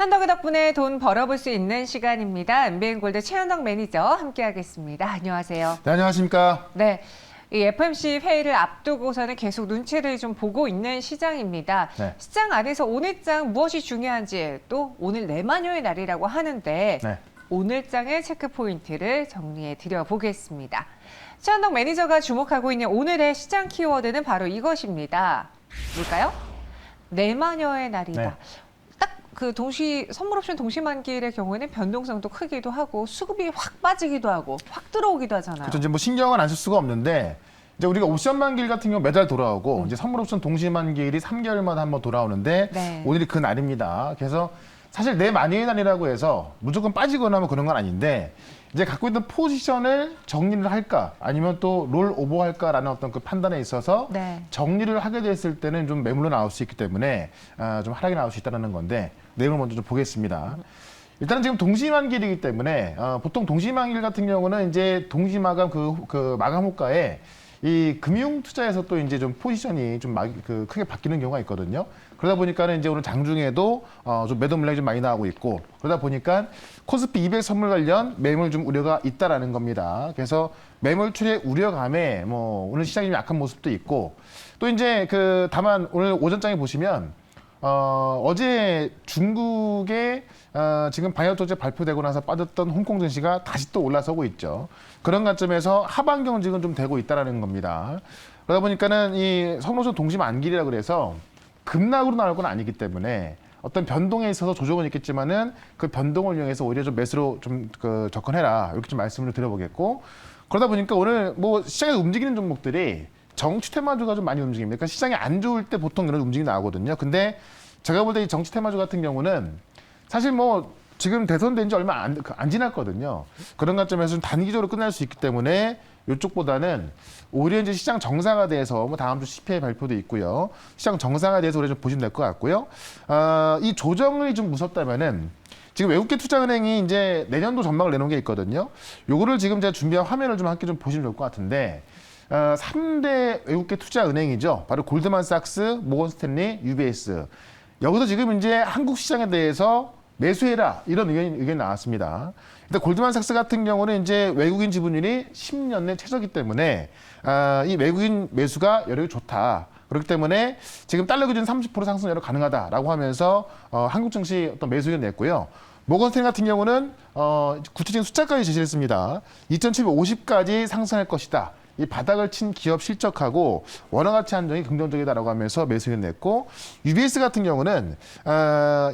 현덕이 덕분에 돈 벌어볼 수 있는 시간입니다. MBN골드 최현덕 매니저 함께하겠습니다. 안녕하세요. 네, 안녕하십니까. 네, 이 FOMC 회의를 앞두고서는 계속 눈치를 좀 보고 있는 시장입니다. 네. 시장 안에서 오늘장 무엇이 중요한지 또 오늘 내마녀의 날이라고 하는데 네. 오늘장의 체크 포인트를 정리해 드려 보겠습니다. 최현덕 매니저가 주목하고 있는 오늘의 시장 키워드는 바로 이것입니다. 뭘까요? 내마녀의 날이다. 네. 딱 그 선물 옵션 동시 만기일의 경우에는 변동성도 크기도 하고 수급이 확 빠지기도 하고 확 들어오기도 하잖아요. 그렇죠. 이제 뭐 신경은 안 쓸 수가 없는데 이제 우리가 옵션 만기일 같은 경우 매달 돌아오고 이제 선물 옵션 동시 만기일이 3개월마다 한번 돌아오는데 네. 오늘이 그 날입니다. 그래서 사실 내 마니의 날이라고 해서 무조건 빠지거나 뭐 그런 건 아닌데 이제 갖고 있는 포지션을 정리를 할까 아니면 또 롤 오버 할까라는 어떤 그 판단에 있어서 네. 정리를 하게 됐을 때는 좀 매물로 나올 수 있기 때문에 좀 하락이 나올 수 있다는 건데 내용을 먼저 좀 보겠습니다. 일단은 지금 동시만기일이기 때문에 보통 동시만기일 같은 경우는 이제 동시마감 그 마감 호가에 이 금융 투자에서 또 이제 좀 포지션이 좀 크게 바뀌는 경우가 있거든요. 그러다 보니까는 이제 오늘 장중에도 좀 매도 물량이 좀 많이 나오고 있고 그러다 보니까 코스피 200 선물 관련 매물 좀 우려가 있다라는 겁니다. 그래서 매물출의 우려감에 뭐 오늘 시장이 좀 약한 모습도 있고 또 이제 다만 오늘 오전장에 보시면 어제 중국의 지금 방역 조치 발표되고 나서 빠졌던 홍콩 증시가 다시 또 올라서고 있죠. 그런 관점에서 하방 경직은 좀 되고 있다라는 겁니다. 그러다 보니까는 이 선호선 동시 만기이라 그래서 급락으로 나올 건 아니기 때문에 어떤 변동에 있어서 조정은 있겠지만은 그 변동을 이용해서 오히려 좀 매수로 좀 접근해라 이렇게 좀 말씀을 드려보겠고 그러다 보니까 오늘 뭐 시장에서 움직이는 종목들이 정치 테마주가 좀 많이 움직입니다. 그러니까 시장이 안 좋을 때 보통 이런 움직임이 나오거든요. 근데 제가 볼 때 이 정치 테마주 같은 경우는 사실 뭐 지금 대선된 지 얼마 안 지났거든요. 그런 관점에서 좀 단기적으로 끝날 수 있기 때문에 이쪽보다는 오히려 이제 시장 정상화돼서 뭐 다음 주 CPI 발표도 있고요. 시장 정상화돼서 오히려 좀 보시면 될 것 같고요. 이 조정이 좀 무섭다면은 지금 외국계 투자은행이 이제 내년도 전망을 내놓은 게 있거든요. 요거를 지금 제가 준비한 화면을 좀 함께 좀 보시면 좋을 것 같은데 3대 외국계 투자은행이죠. 바로 골드만삭스, 모건스탠리, UBS. 여기서 지금 이제 한국 시장에 대해서 매수해라 이런 의견이 나왔습니다. 일단 골드만삭스 같은 경우는 이제 외국인 지분율이 10년 내 최저이기 때문에 이 외국인 매수가 여력이 좋다. 그렇기 때문에 지금 달러 기준 30% 상승 여력 가능하다라고 하면서 한국 증시 어떤 매수 의견 냈고요. 모건스탠리 같은 경우는 구체적인 숫자까지 제시를 했습니다. 2,750까지 상승할 것이다. 이 바닥을 친 기업 실적하고 원화 가치 안정이 긍정적이다라고 하면서 매수 의견 냈고 UBS 같은 경우는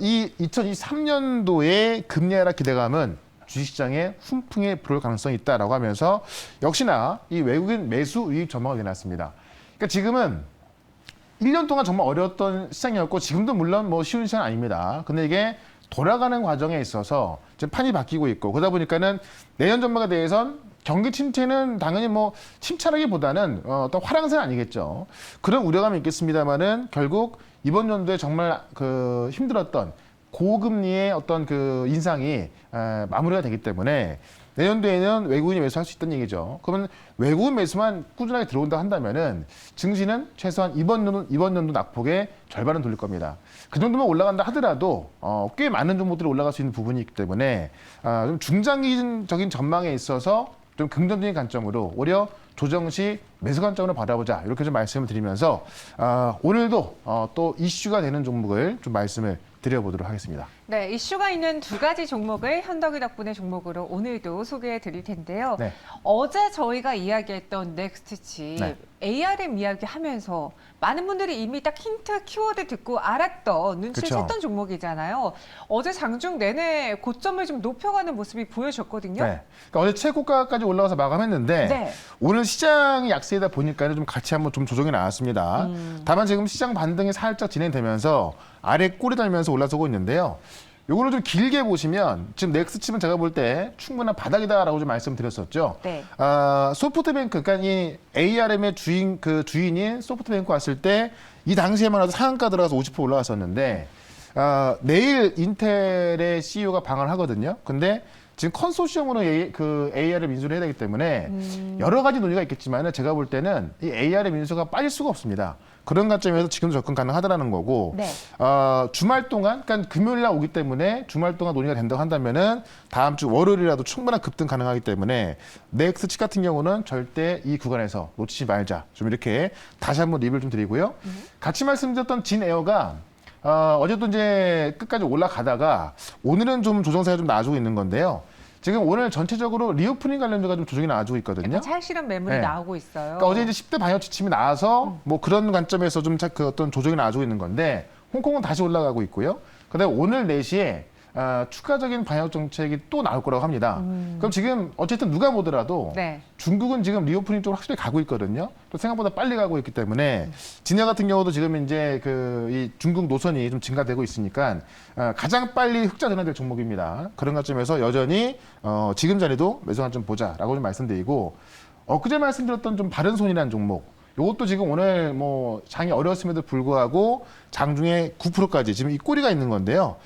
이 2023년도에 금리 하락 기대감은 주식시장에 훈풍에 불을 가능성이 있다라고 하면서 역시나 이 외국인 매수 유입 전망을 내놨습니다. 그러니까 지금은 1년 동안 정말 어려웠던 시장이었고 지금도 물론 뭐 쉬운 시장 아닙니다. 근데 이게 돌아가는 과정에 있어서 지금 판이 바뀌고 있고 그러다 보니까는 내년 전망에 대해선 경기 침체는 당연히 뭐 침체라기보다는 어떤 화랑세는 아니겠죠. 그런 우려감이 있겠습니다만은 결국 이번 연도에 정말 힘들었던 고금리의 어떤 인상이 마무리가 되기 때문에 내년도에는 외국인이 매수할 수 있다는 얘기죠. 그러면 외국인 매수만 꾸준하게 들어온다 한다면은 증시는 최소한 이번 연도 낙폭의 절반은 돌릴 겁니다. 그 정도만 올라간다 하더라도 꽤 많은 종목들이 올라갈 수 있는 부분이 있기 때문에 좀 중장기적인 전망에 있어서 좀 긍정적인 관점으로 오히려 조정 시 매수 관점으로 바라보자 이렇게 좀 말씀을 드리면서 오늘도 또 이슈가 되는 종목을 좀 말씀을 드려보도록 하겠습니다. 네, 이슈가 있는 두 가지 종목을 현덕이 덕분에 종목으로 오늘도 소개해 드릴 텐데요. 네. 어제 저희가 이야기했던 넥스트칩 네. ARM 이야기하면서 많은 분들이 이미 딱 힌트 키워드 듣고 알았던 눈치를 그쵸. 챘던 종목이잖아요. 어제 장중 내내 고점을 좀 높여가는 모습이 보여졌거든요. 네. 그러니까 어제 최고가까지 올라와서 마감했는데 네. 오늘 시장이 약세이다 보니까 좀 같이 한번 좀 조정이 나왔습니다. 다만 지금 시장 반등이 살짝 진행되면서 아래 꼬리 달면서 올라서고 있는데요. 요거를 좀 길게 보시면 지금 넥스칩은 제가 볼 때 충분한 바닥이다라고 좀 말씀드렸었죠. 네. 소프트뱅크, 그러니까 이 ARM의 주인인 소프트뱅크 왔을 때 이 당시에만 해도 상한가 들어가서 50% 올라갔었는데 내일 인텔의 CEO가 방한을 하거든요. 근데 지금 컨소시엄으로 ARM 인수를 해야 되기 때문에 여러 가지 논의가 있겠지만 제가 볼 때는 이 ARM 인수가 빠질 수가 없습니다. 그런 관점에서 지금도 접근 가능하다라는 거고 네. 주말 동안 그러니까 금요일 날 오기 때문에 주말 동안 논의가 된다고 한다면은 다음 주 월요일이라도 충분한 급등 가능하기 때문에 넥스치 같은 경우는 절대 이 구간에서 놓치지 말자. 좀 이렇게 다시 한번 리뷰를 좀 드리고요. 같이 말씀드렸던 진에어가 어제도 이제 끝까지 올라가다가 오늘은 좀 조정세가 좀 나와주고 있는 건데요. 지금 오늘 전체적으로 리오프닝 관련주가 좀 조정이 나와주고 있거든요. 약간 찰실한 매물이 네. 나오고 있어요. 그러니까 어제 이제 10대 방역 지침이 나와서 뭐 그런 관점에서 좀 그 어떤 조정이 나와주고 있는 건데 홍콩은 다시 올라가고 있고요. 그다음에 오늘 4시에 추가적인 방역 정책이 또 나올 거라고 합니다. 그럼 지금 어쨌든 누가 보더라도 네. 중국은 지금 리오프닝 쪽으로 확실히 가고 있거든요. 또 생각보다 빨리 가고 있기 때문에 진해 같은 경우도 지금 이제 이 중국 노선이 좀 증가되고 있으니까 가장 빨리 흑자 전환될 종목입니다. 그런 관점에서 여전히 지금 자리도 매수 관점 보자라고 좀 말씀드리고 엊그제 말씀드렸던 좀 바른손이라는 종목. 요것도 지금 오늘 뭐 장이 어려웠음에도 불구하고 장중에 9%까지 지금 이 꼬리가 있는 건데요.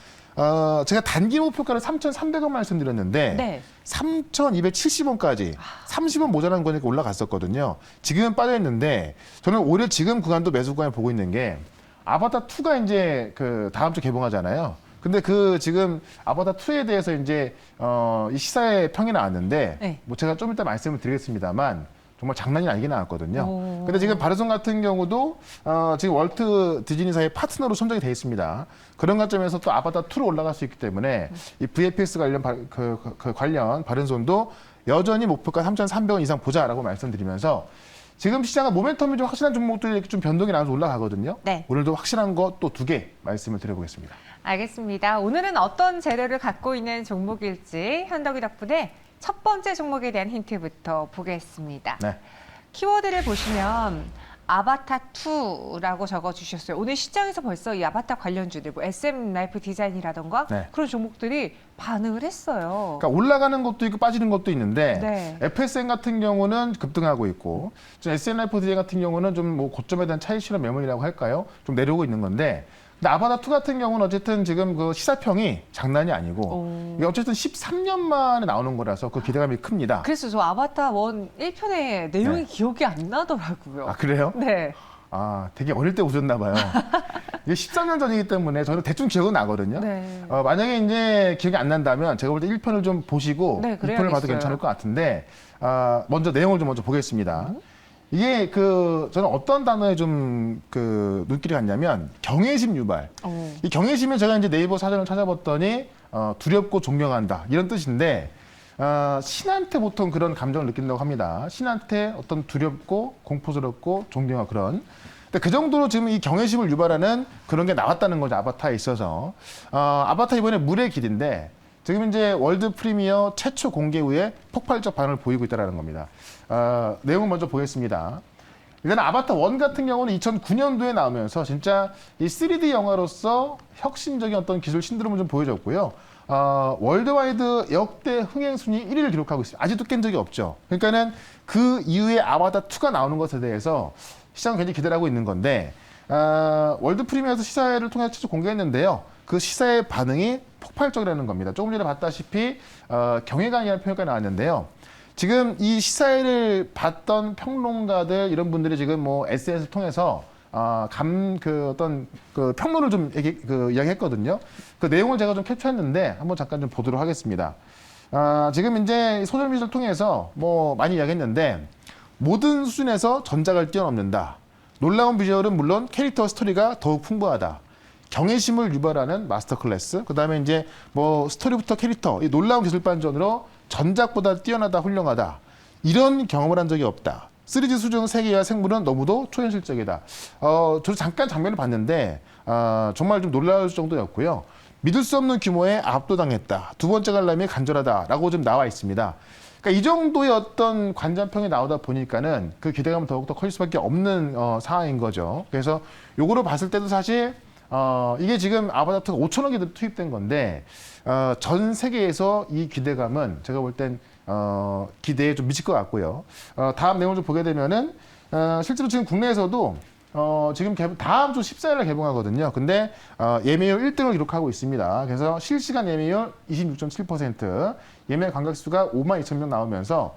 제가 단기 목표가를 3,300원 말씀드렸는데 네. 3,270원까지 30원 모자란 거니까 올라갔었거든요. 지금은 빠져있는데 저는 오히려 지금 구간도 매수 구간을 보고 있는 게 아바타 2가 이제 그 다음 주 개봉하잖아요. 근데 그 지금 아바타 2에 대해서 이제 이 시사회 평이 나왔는데 네. 뭐 제가 좀 이따 말씀을 드리겠습니다만 정말 장난이 아니게 나왔거든요. 오. 근데 지금 바르손 같은 경우도 지금 월트 디즈니사의 파트너로 선정이 돼 있습니다. 그런 관점에서 또 아바타 2로 올라갈 수 있기 때문에 이 VFX 관련 관련 바른손도 여전히 목표가 3,300원 이상 보자라고 말씀드리면서 지금 시장은 모멘텀이 좀 확실한 종목들이 이렇게 좀 변동이 나면서 올라가거든요. 네. 오늘도 확실한 거 또 2개 말씀을 드려보겠습니다. 알겠습니다. 오늘은 어떤 재료를 갖고 있는 종목일지 현덕이 덕분에 첫 번째 종목에 대한 힌트부터 보겠습니다. 네. 키워드를 보시면 아바타2라고 적어주셨어요. 오늘 시장에서 벌써 이 아바타 관련주들, 뭐 SM 라이프 디자인이라던가 네. 그런 종목들이 반응을 했어요. 그러니까 올라가는 것도 있고 빠지는 것도 있는데 네. FSN 같은 경우는 급등하고 있고 SN라이프 디자인 같은 경우는 좀 뭐 고점에 대한 차익 실현 매물이라고 할까요? 좀 내려오고 있는 건데 근데 아바타2 같은 경우는 어쨌든 지금 그 시사평이 장난이 아니고 오. 이게 어쨌든 13년 만에 나오는 거라서 그 기대감이 큽니다. 그래서 저 아바타 1 1편의 내용이 네. 기억이 안 나더라고요. 아 그래요? 네. 아 되게 어릴 때 보셨나 봐요. 이게 13년 전이기 때문에 저는 대충 기억은 나거든요. 네. 만약에 이제 기억이 안 난다면 제가 볼 때 1편을 좀 보시고 네, 2편을 봐도 그래야겠어요. 괜찮을 것 같은데 먼저 내용을 좀 먼저 보겠습니다. 이게 저는 어떤 단어에 좀 눈길이 갔냐면 경외심 유발. 이 경외심은 제가 이제 네이버 사전을 찾아봤더니 두렵고 존경한다 이런 뜻인데 신한테 보통 그런 감정을 느낀다고 합니다. 신한테 어떤 두렵고 공포스럽고 존경하고 그런. 근데 그 정도로 지금 이 경외심을 유발하는 그런 게 나왔다는 거죠. 아바타에 있어서. 아바타 이번에 물의 길인데 지금 이제 월드 프리미어 최초 공개 후에 폭발적 반응을 보이고 있다는 겁니다. 내용을 먼저 보겠습니다. 일단 아바타 1 같은 경우는 2009년도에 나오면서 진짜 이 3D 영화로서 혁신적인 어떤 기술 신드롬을 좀 보여줬고요. 월드와이드 역대 흥행 순위 1위를 기록하고 있습니다. 아직도 깬 적이 없죠. 그러니까는 그 이후에 아바타 2가 나오는 것에 대해서 시장은 굉장히 기대를 하고 있는 건데 월드 프리미어에서 시사회를 통해서 최초 공개했는데요. 그 시사회 반응이 폭발적이라는 겁니다. 조금 전에 봤다시피 경외감이라는 표현가 나왔는데요. 지금 이 시사회를 봤던 평론가들 이런 분들이 지금 뭐 SNS를 통해서 어떤 평론을 좀 이야기했거든요. 그 내용을 제가 좀 캡처했는데 한번 잠깐 좀 보도록 하겠습니다. 지금 이제 소셜 미디어를 통해서 뭐 많이 이야기했는데 모든 수준에서 전작을 뛰어넘는다. 놀라운 비주얼은 물론 캐릭터 스토리가 더욱 풍부하다. 경외심을 유발하는 마스터 클래스. 그다음에 이제 뭐 스토리부터 캐릭터, 이 놀라운 기술 반전으로 전작보다 뛰어나다, 훌륭하다. 이런 경험을 한 적이 없다. 3D 수중 세계와 생물은 너무도 초현실적이다. 저도 잠깐 장면을 봤는데 정말 좀 놀라울 정도였고요. 믿을 수 없는 규모에 압도당했다. 두 번째 관람이 간절하다라고 좀 나와 있습니다. 그러니까 이 정도의 어떤 관전평이 나오다 보니까는 그 기대감은 더욱더 커질 수밖에 없는 상황인 거죠. 그래서 요거로 봤을 때도 사실 이게 지금 아바타2가 5천억이 투입된 건데 전 세계에서 이 기대감은 제가 볼 땐 기대에 좀 미칠 것 같고요. 다음 내용을 좀 보게 되면은 실제로 지금 국내에서도 지금 다음 주 14일에 개봉하거든요. 근데 예매율 1등을 기록하고 있습니다. 그래서 실시간 예매율 26.7%, 예매 관객 수가 52,000명 나오면서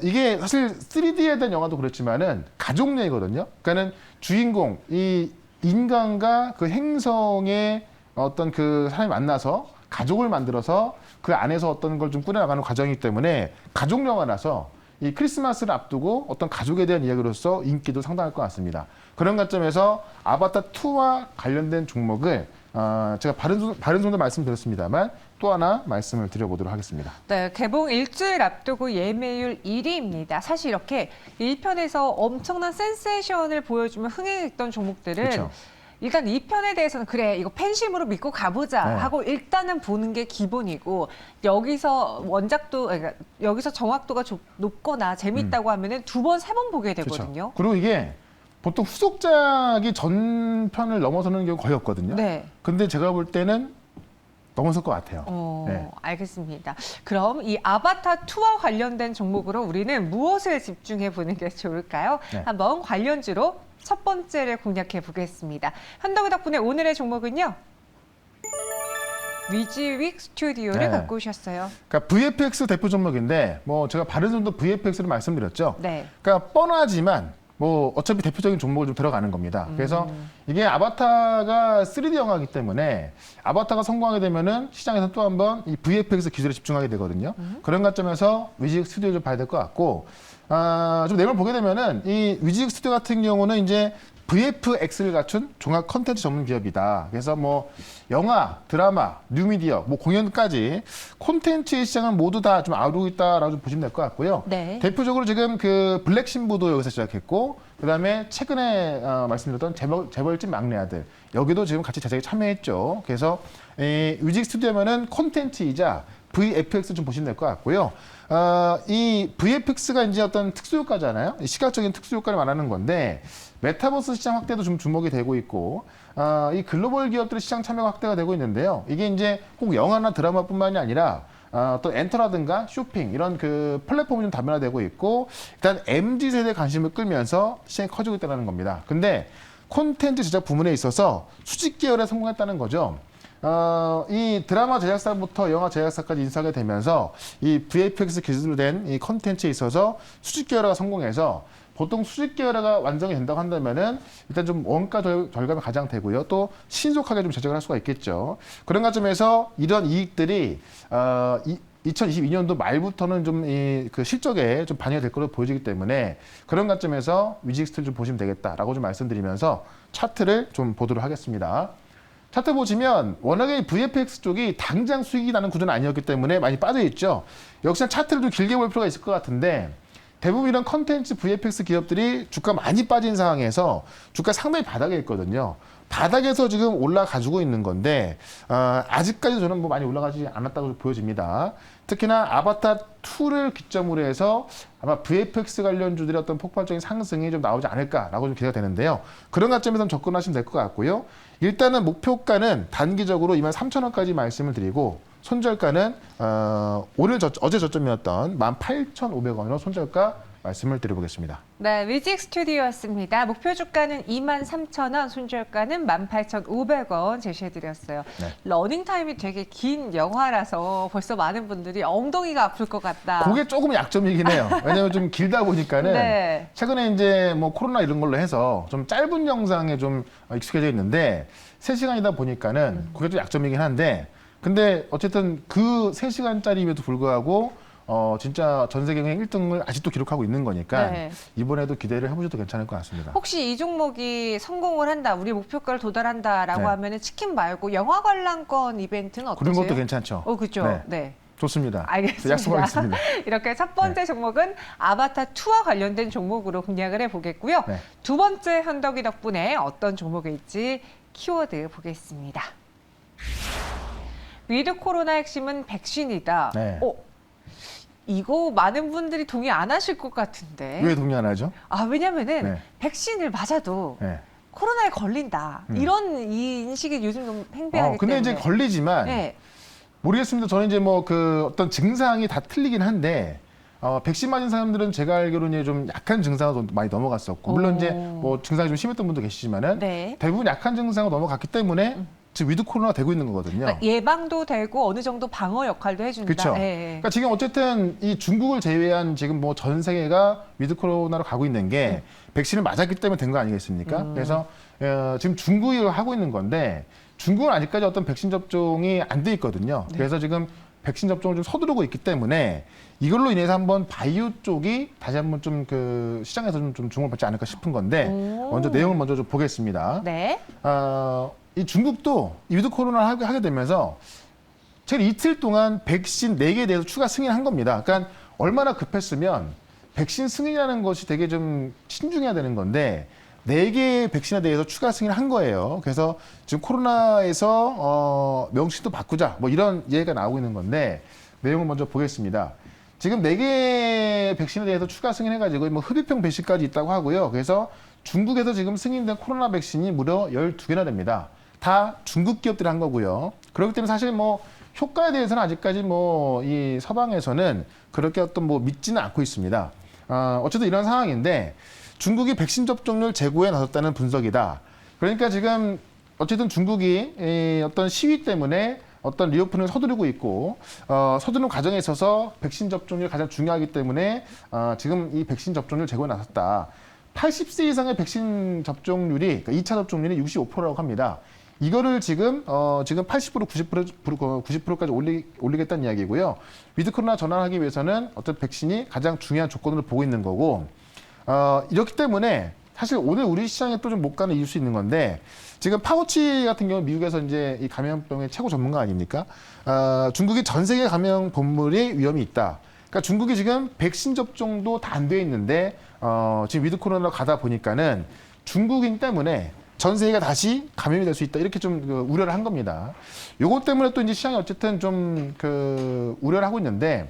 이게 사실 3D에 대한 영화도 그렇지만은 가족내거든요. 그러니까는 주인공 이 인간과 그 행성의 어떤 그 사람이 만나서 가족을 만들어서 그 안에서 어떤 걸 좀 꾸려나가는 과정이기 때문에 가족 영화라서 이 크리스마스를 앞두고 어떤 가족에 대한 이야기로서 인기도 상당할 것 같습니다. 그런 관점에서 아바타 2와 관련된 종목을 제가 바른 정도 말씀드렸습니다만 또 하나 말씀을 드려보도록 하겠습니다. 네, 개봉 일주일 앞두고 예매율 1위입니다. 사실 이렇게 1편에서 엄청난 센세이션을 보여주며 흥행했던 종목들은 그렇죠. 일단 2편에 대해서는 그래 이거 팬심으로 믿고 가보자 네. 하고 일단은 보는 게 기본이고 여기서 원작도 그러니까 여기서 정확도가 높거나 재밌다고 하면은 2번, 3번 보게 되거든요. 그렇죠. 그리고 이게 보통 후속작이 전편을 넘어서는 경우 거의 없거든요. 네. 근데 제가 볼 때는 넘어설 것 같아요. 네. 알겠습니다. 그럼 이 아바타 2와 관련된 종목으로 우리는 무엇을 집중해 보는 게 좋을까요? 네. 한번 관련주로 첫 번째를 공략해 보겠습니다. 현덕이 덕분에 오늘의 종목은요. 위즈윅 스튜디오를 네. 갖고 오셨어요. 그러니까 VFX 대표 종목인데 뭐 제가 바른 정도 VFX를 말씀드렸죠. 네. 그러니까 뻔하지만 뭐 어차피 대표적인 종목을 좀 들어가는 겁니다. 그래서 이게 아바타가 3D 영화이기 때문에 아바타가 성공하게 되면은 시장에서 또 한번 이 VFX 기술에 집중하게 되거든요. 그런 관점에서 위즈윅 스튜디오 좀 봐야 될 것 같고, 좀 내용을 보게 되면은 이 위즈윅 스튜디오 같은 경우는 이제 VFX를 갖춘 종합 컨텐츠 전문 기업이다. 그래서 뭐 영화, 드라마, 뉴미디어, 뭐 공연까지 콘텐츠의 시장을 모두 다 좀 아우르고 있다라고 좀 보시면 될 것 같고요. 네. 대표적으로 지금 그 블랙 신부도 여기서 시작했고, 그다음에 최근에 말씀드렸던 재벌집 막내 아들 여기도 지금 같이 제작에 참여했죠. 그래서 이 위즈윅 스튜디오면은 콘텐츠이자 VFX 좀 보시면 될 것 같고요. 이 VFX가 이제 어떤 특수효과잖아요. 시각적인 특수효과를 말하는 건데 메타버스 시장 확대도 좀 주목이 되고 있고, 이 글로벌 기업들의 시장 참여가 확대가 되고 있는데요. 이게 이제 꼭 영화나 드라마뿐만이 아니라 또 엔터라든가 쇼핑 이런 그 플랫폼이 좀 다변화되고 있고, 일단 MZ 세대 관심을 끌면서 시장이 커지고 있다는 겁니다. 근데 콘텐츠 제작 부문에 있어서 수직 계열에 성공했다는 거죠. 이 드라마 제작사부터 영화 제작사까지 인수하게 되면서 이 VFX 기술로 된 이 콘텐츠에 있어서 수직 계열화가 성공해서 보통 수직 계열화가 완성이 된다고 한다면은 일단 좀 원가 절감이 가장 되고요. 또 신속하게 좀 제작을 할 수가 있겠죠. 그런 관점에서 이런 이익들이 2022년도 말부터는 좀 그 실적에 좀 반영이 될 것으로 보여지기 때문에 그런 관점에서 위즈윅 스튜디오 좀 보시면 되겠다라고 좀 말씀드리면서 차트를 좀 보도록 하겠습니다. 차트 보시면 워낙에 VFX 쪽이 당장 수익이 나는 구조는 아니었기 때문에 많이 빠져 있죠. 역시나 차트를 좀 길게 볼 필요가 있을 것 같은데 대부분 이런 컨텐츠 VFX 기업들이 주가 많이 빠진 상황에서 주가 상당히 바닥에 있거든요. 바닥에서 지금 올라가지고 있는 건데 아직까지 저는 뭐 많이 올라가지 않았다고 보여집니다. 특히나 아바타 2를 기점으로 해서 아마 VFX 관련주들의 어떤 폭발적인 상승이 좀 나오지 않을까라고 좀 기대가 되는데요. 그런 관점에서 접근하시면 될 것 같고요. 일단은 목표가는 단기적으로 23,000원까지 말씀을 드리고 손절가는 어제 저점이었던 18,500원으로 손절가 말씀을 드려보겠습니다. 네, 위즈윅 스튜디오였습니다. 목표 주가는 23,000원, 손절가는 18,500원 제시해드렸어요. 네. 러닝 타임이 되게 긴 영화라서 벌써 많은 분들이 엉덩이가 아플 것 같다. 그게 조금 약점이긴 해요. 왜냐하면 좀 길다 보니까는 네. 최근에 이제 뭐 코로나 이런 걸로 해서 좀 짧은 영상에 좀 익숙해져 있는데 3시간이다 보니까는 그게 좀 약점이긴 한데 근데 어쨌든 그 3시간짜리임에도 불구하고 진짜 전 세계 경영 1등을 아직도 기록하고 있는 거니까 네. 이번에도 기대를 해보셔도 괜찮을 것 같습니다. 혹시 이 종목이 성공을 한다, 우리 목표가를 도달한다라고 네. 하면은 치킨 말고 영화 관람권 이벤트는 어떠세요? 그런 것도 괜찮죠. 그죠. 네. 네. 좋습니다. 알겠습니다. 약속하겠습니다. 이렇게 첫 번째 종목은 아바타 2와 관련된 종목으로 공략을 해보겠고요. 네. 두 번째 현덕이 덕분에 어떤 종목일지 키워드 보겠습니다. 위드 코로나 핵심은 백신이다. 네. 이거 많은 분들이 동의 안 하실 것 같은데. 왜 동의 안 하죠? 왜냐면은 네. 백신을 맞아도 네. 코로나에 걸린다. 이런 이 인식이 요즘 너무 팽배하기 근데 때문에. 이제 걸리지만 네. 모르겠습니다. 저는 이제 뭐 그 어떤 증상이 다 틀리긴 한데 백신 맞은 사람들은 제가 알기로는 좀 약한 증상으로 많이 넘어갔었고 물론 이제 뭐 증상이 좀 심했던 분도 계시지만은 네. 대부분 약한 증상으로 넘어갔기 때문에 지금 위드 코로나가 되고 있는 거거든요. 그러니까 예방도 되고 어느 정도 방어 역할도 해준다. 그렇죠. 예, 예. 그러니까 지금 어쨌든 이 중국을 제외한 지금 뭐 전 세계가 위드 코로나로 가고 있는 게 백신을 맞았기 때문에 된 거 아니겠습니까? 그래서 지금 중국이 하고 있는 건데 중국은 아직까지 어떤 백신 접종이 안 돼 있거든요. 네. 그래서 지금 백신 접종을 좀 서두르고 있기 때문에 이걸로 인해서 한번 바이오 쪽이 다시 한번 좀 그 시장에서 좀 주목을 받지 않을까 싶은 건데 오. 먼저 내용을 먼저 좀 보겠습니다. 네. 이 중국도 이 위드 코로나를 하게 되면서 최근 이틀 동안 백신 4개에 대해서 추가 승인한 겁니다. 그러니까 얼마나 급했으면 백신 승인이라는 것이 되게 좀 신중해야 되는 건데 4개의 백신에 대해서 추가 승인한 거예요. 그래서 지금 코로나에서 명칭도 바꾸자 뭐 이런 얘기가 나오고 있는 건데 내용을 먼저 보겠습니다. 지금 4개 백신에 대해서 추가 승인해가지고 뭐 흡입형 백신까지 있다고 하고요. 그래서 중국에서 지금 승인된 코로나 백신이 무려 12개나 됩니다. 다 중국 기업들이 한 거고요. 그렇기 때문에 사실 뭐 효과에 대해서는 아직까지 뭐 이 서방에서는 그렇게 어떤 뭐 믿지는 않고 있습니다. 어쨌든 이런 상황인데 중국이 백신 접종률 제고에 나섰다는 분석이다. 그러니까 지금 어쨌든 중국이 이 어떤 시위 때문에 어떤 리오픈을 서두르고 있고 서두르는 과정에 있어서 백신 접종률이 가장 중요하기 때문에 지금 이 백신 접종률 제고에 나섰다. 80세 이상의 백신 접종률이 그러니까 2차 접종률이 65%라고 합니다. 이거를 지금 80% 90%까지 올리겠다는 이야기고요. 위드 코로나 전환하기 위해서는 어떤 백신이 가장 중요한 조건으로 보고 있는 거고 이렇기 때문에 사실 오늘 우리 시장에 또 좀 못 가는 이유일 수 있는 건데 지금 파우치 같은 경우 미국에서 이제 이 감염병의 최고 전문가 아닙니까? 중국이 전 세계 감염 본물의 위험이 있다. 그러니까 중국이 지금 백신 접종도 다 안 돼 있는데 지금 위드 코로나로 가다 보니까는 중국인 때문에 전 세계가 다시 감염이 될 수 있다. 이렇게 좀 우려를 한 겁니다. 요것 때문에 또 이제 시장이 어쨌든 좀 우려를 하고 있는데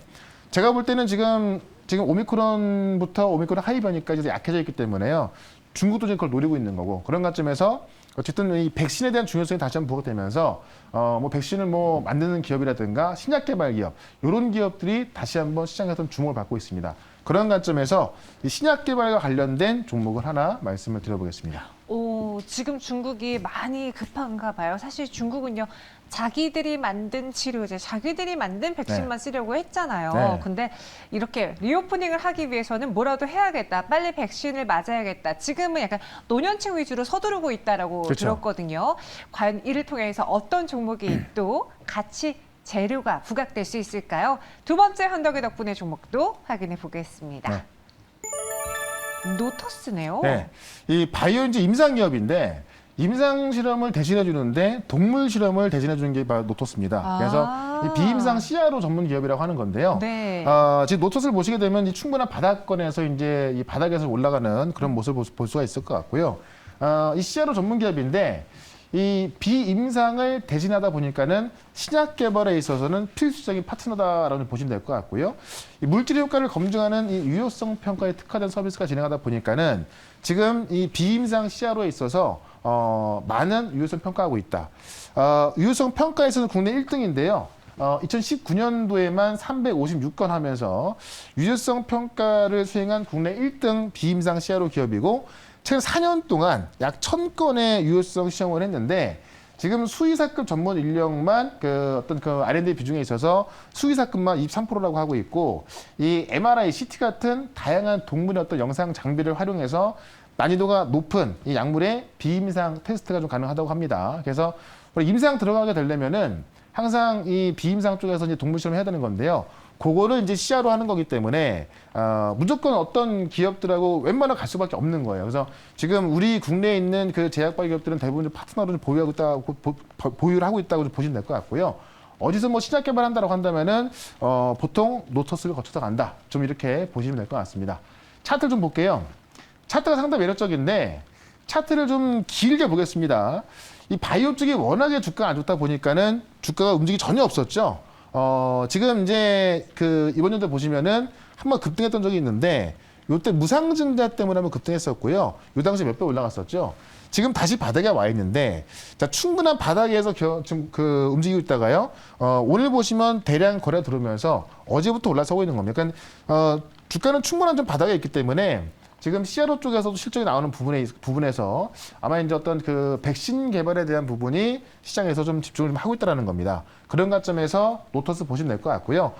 제가 볼 때는 지금 오미크론부터 오미크론 하이 변이까지 약해져 있기 때문에요. 중국도 지금 그걸 노리고 있는 거고 그런 관점에서 어쨌든 이 백신에 대한 중요성이 다시 한번 부각되면서 뭐 백신을 뭐 만드는 기업이라든가 신약 개발 기업 이런 기업들이 다시 한번 시장에서 주목을 받고 있습니다. 그런 관점에서 이 신약 개발과 관련된 종목을 하나 말씀을 드려보겠습니다. 지금 중국이 많이 급한가 봐요. 사실 중국은요, 자기들이 만든 치료제, 자기들이 만든 백신만 쓰려고 했잖아요. 네. 근데 이렇게 리오프닝을 하기 위해서는 뭐라도 해야겠다. 빨리 백신을 맞아야겠다. 지금은 약간 노년층 위주로 서두르고 있다라고 그렇죠. 들었거든요. 과연 이를 통해서 어떤 종목이 또 같이 재료가 부각될 수 있을까요? 두 번째 헌덕의 덕분에 종목도 확인해 보겠습니다. 네. 노터스네요. 네. 이 바이오인지 임상 기업인데 임상 실험을 대신해 주는데 동물 실험을 대신해 주는 게 바로 노토스입니다. 그래서 이 비임상 CRO 전문 기업이라고 하는 건데요. 네. 지금 노토스를 보시게 되면 이 충분한 바닥권에서 이제 이 바닥에서 올라가는 그런 모습을 볼 수가 있을 것 같고요. 이 CRO 전문 기업인데 이 비임상을 대신하다 보니까는 신약 개발에 있어서는 필수적인 파트너다라고 보시면 될 것 같고요. 이 물질 효과를 검증하는 이 유효성 평가에 특화된 서비스가 진행하다 보니까는 지금 이 비임상 CRO에 있어서 많은 유효성 평가하고 있다. 유효성 평가에서는 국내 1등인데요. 2019년도에만 356건 하면서 유효성 평가를 수행한 국내 1등 비임상 CRO 기업이고 최근 4년 동안 약 1000건의 유효성 시험을 했는데 지금 수의사급 전문 인력만 어떤 R&D 비중에 있어서 수의사급만 23%라고 하고 있고 이 MRI, CT 같은 다양한 동물의 어떤 영상 장비를 활용해서 난이도가 높은 이 약물의 비임상 테스트가 좀 가능하다고 합니다. 그래서 임상 들어가게 되려면은 항상 이 비임상 쪽에서 이제 동물 실험을 해야 되는 건데요. 그거를 이제 시야로 하는 거기 때문에 무조건 어떤 기업들하고 웬만하면 갈 수밖에 없는 거예요. 그래서 지금 우리 국내에 있는 그 제약바 기업들은 대부분 좀 파트너를 보유하고 있다고 보유를 하고 있다고 좀 보시면 될 것 같고요. 어디서 뭐 신약 개발한다라고 한다면은 보통 노터스를 거쳐서 간다. 좀 이렇게 보시면 될 것 같습니다. 차트를 좀 볼게요. 차트가 상당히 매력적인데 차트를 좀 길게 보겠습니다. 이 바이오 쪽이 워낙에 주가가 안 좋다 보니까는 주가가 움직임이 전혀 없었죠. 지금 이제 이번 연도에 보시면은 한번 급등했던 적이 있는데 요때 무상증자 때문에 한번 급등했었고요. 요 당시 몇 배 올라갔었죠. 지금 다시 바닥에 와 있는데 자, 충분한 바닥에서 지금 움직이고 있다가요. 오늘 보시면 대량 거래 들어오면서 어제부터 올라서고 있는 겁니다. 그러니까 주가는 충분한 좀 바닥에 있기 때문에 지금 CRO 쪽에서도 실적이 나오는 부분에서 아마 이제 어떤 그 백신 개발에 대한 부분이 시장에서 좀 집중을 좀 하고 있다는 겁니다. 그런 관점에서 노터스 보시면 될 것 같고요.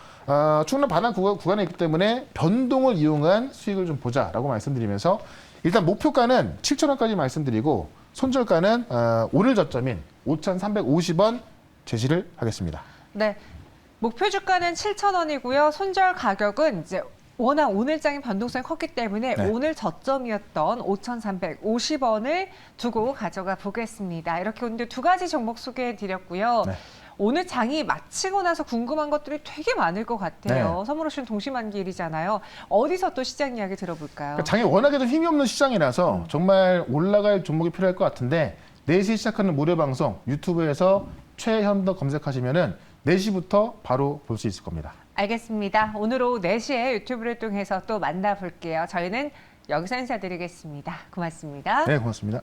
충분한 반환 구간에 있기 때문에 변동을 이용한 수익을 좀 보자라고 말씀드리면서 일단 목표가는 7,000원까지 말씀드리고 손절가는 오늘 저점인 5,350원 제시를 하겠습니다. 네, 목표 주가는 7,000원이고요. 손절 가격은 이제 워낙 오늘장의 변동성이 컸기 때문에 네. 오늘 저점이었던 5,350원을 두고 가져가 보겠습니다. 이렇게 오늘 두 가지 종목 소개해 드렸고요. 네. 오늘 장이 마치고 나서 궁금한 것들이 되게 많을 것 같아요. 네. 선물오션 동시만기일이잖아요. 어디서 또 시장 이야기 들어볼까요? 그러니까 장이 워낙에 좀 힘이 없는 시장이라서 정말 올라갈 종목이 필요할 것 같은데 4시에 시작하는 무료 방송 유튜브에서 최현덕 검색하시면은 4시부터 바로 볼 수 있을 겁니다. 알겠습니다. 오늘 오후 4시에 유튜브를 통해서 또 만나볼게요. 저희는 여기서 인사드리겠습니다. 고맙습니다. 네, 고맙습니다.